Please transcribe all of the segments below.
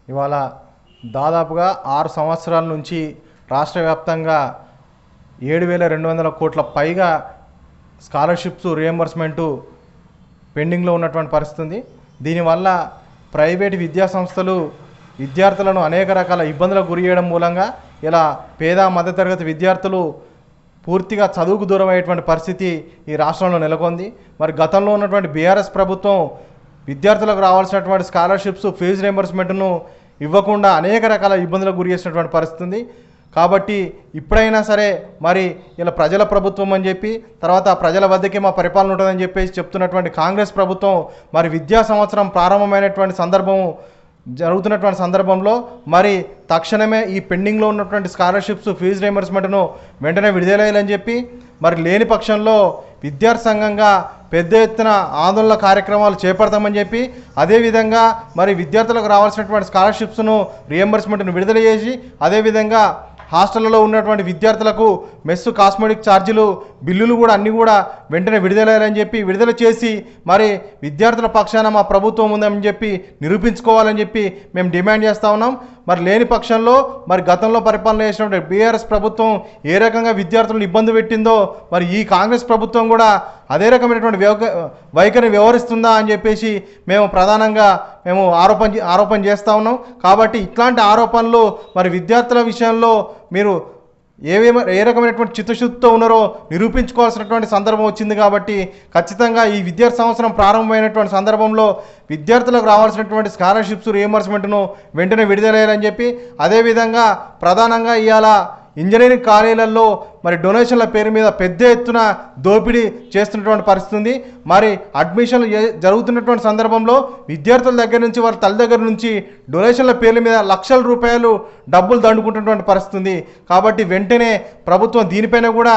ఇవాళ దాదాపుగా 6 సంవత్సరాల నుంచి రాష్ట్ర వ్యాప్తంగా 7,200 కోట్ల పైగా స్కాలర్షిప్స్ రియంబర్స్మెంటు పెండింగ్లో ఉన్నటువంటి పరిస్థితి ఉంది. దీనివల్ల ప్రైవేట్ విద్యా సంస్థలు విద్యార్థులను అనేక రకాల ఇబ్బందులకు గురి చేయడం మూలంగా ఇలా పేద మధ్యతరగతి విద్యార్థులు పూర్తిగా చదువుకు దూరం అయ్యేటువంటి పరిస్థితి ఈ రాష్ట్రంలో నెలకొంది. మరి గతంలో ఉన్నటువంటి బీఆర్ఎస్ ప్రభుత్వం విద్యార్థులకు రావాల్సినటువంటి స్కాలర్షిప్స్ ఫీజు రియంబర్స్మెంట్ను ఇవ్వకుండా అనేక రకాల ఇబ్బందులకు గురి చేసినటువంటి పరిస్థితి ఉంది. కాబట్టి ఇప్పుడైనా సరే మరి ఇలా ప్రజల ప్రభుత్వం అని చెప్పి తర్వాత ప్రజల వద్దకే మా పరిపాలన ఉంటుందని చెప్పేసి చెప్తున్నటువంటి కాంగ్రెస్ ప్రభుత్వం మరి విద్యా సంవత్సరం ప్రారంభమైనటువంటి జరుగుతున్నటువంటి సందర్భంలో మరి తక్షణమే ఈ పెండింగ్లో ఉన్నటువంటి స్కాలర్షిప్స్ ఫీజు రియంబర్స్మెంట్ను వెంటనే విడుదలయ్యాలని చెప్పి మరి లేని పక్షంలో విద్యార్థి సంఘంగా పెద్ద ఎత్తున ఆందోళన కార్యక్రమాలు చేపడతామని చెప్పి అదేవిధంగా మరి విద్యార్థులకు రావాల్సినటువంటి స్కాలర్షిప్స్ను రియంబర్స్మెంట్ను విడుదల చేసి అదేవిధంగా హాస్టళ్లలో ఉన్నటువంటి విద్యార్థులకు మెస్సు కాస్మెటిక్ ఛార్జీలు బిల్లులు కూడా అన్నీ కూడా వెంటనే విడుదలయ్యాలని చెప్పి విడుదల చేసి మరి విద్యార్థుల పక్షాన మా ప్రభుత్వం ఉందని చెప్పి నిరూపించుకోవాలని చెప్పి మేము డిమాండ్ చేస్తూ ఉన్నాం. మరి లేని పక్షంలో మరి గతంలో పరిపాలన చేసినటువంటి బీఆర్ఎస్ ప్రభుత్వం ఏ రకంగా విద్యార్థులను ఇబ్బంది పెట్టిందో మరి ఈ కాంగ్రెస్ ప్రభుత్వం కూడా అదే రకమైనటువంటి వైఖరి వ్యవహరిస్తుందా అని చెప్పేసి మేము ప్రధానంగా ఆరోపణ చేస్తూ ఉన్నాం. కాబట్టి ఇట్లాంటి ఆరోపణలు మరి విద్యార్థుల విషయంలో మీరు ఏ రకమైనటువంటి చిత్తశుద్ధితో ఉన్నారో నిరూపించుకోవాల్సినటువంటి సందర్భం వచ్చింది. కాబట్టి ఖచ్చితంగా ఈ విద్యార్థి సంవత్సరం ప్రారంభమైనటువంటి సందర్భంలో విద్యార్థులకు రావాల్సినటువంటి స్కాలర్షిప్స్ రియంబర్స్మెంట్ను వెంటనే విడుదలయ్యాలని చెప్పి అదేవిధంగా ప్రధానంగా ఇవాళ ఇంజనీరింగ్ కాలేజీలలో మరి డొనేషన్ల పేరు మీద పెద్ద ఎత్తున దోపిడీ చేస్తున్నటువంటి పరిస్థితి ఉంది. మరి అడ్మిషన్లు జరుగుతున్నటువంటి సందర్భంలో విద్యార్థుల దగ్గర నుంచి వారి తల్లి దగ్గర నుంచి డొనేషన్ల పేర్ల మీద లక్షల రూపాయలు డబ్బులు దండుకుంటున్నటువంటి పరిస్థితి ఉంది. కాబట్టి వెంటనే ప్రభుత్వం దీనిపైన కూడా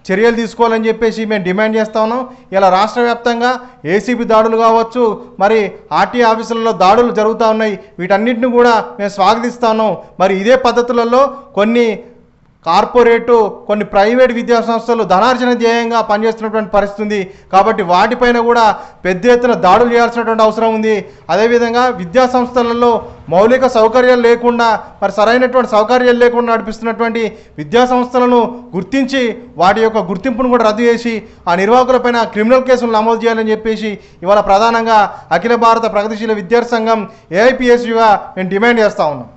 చర్యలు తీసుకోవాలని చెప్పేసి మేము డిమాండ్ చేస్తూ ఉన్నాం. ఇలా రాష్ట్ర వ్యాప్తంగా ఏసీబీ దాడులు కావచ్చు, మరి ఆర్టీ ఆఫీసులలో దాడులు జరుగుతూ ఉన్నాయి. వీటన్నిటిని కూడా మేము స్వాగతిస్తూ ఉన్నాం. మరి ఇదే పద్ధతులలో కొన్ని కార్పొరేటు కొన్ని ప్రైవేట్ విద్యా సంస్థలు ధనార్జన ధ్యేయంగా పనిచేస్తున్నటువంటి పరిస్థితి ఉంది. కాబట్టి వాటిపైన కూడా పెద్ద ఎత్తున దాడులు చేయాల్సినటువంటి అవసరం ఉంది. అదేవిధంగా విద్యా సంస్థలలో మౌలిక సౌకర్యాలు లేకుండా మరి సరైనటువంటి సౌకర్యాలు లేకుండా నడిపిస్తున్నటువంటి విద్యా సంస్థలను గుర్తించి వాటి యొక్క గుర్తింపును కూడా రద్దు చేసి ఆ నిర్వాహకులపైన క్రిమినల్ కేసులు నమోదు చేయాలని చెప్పేసి ఇవాళ ప్రధానంగా అఖిల భారత ప్రగతిశీల విద్యార్థి సంఘం ఏఐపిఎస్యుగా మేము డిమాండ్ చేస్తూ ఉన్నాం.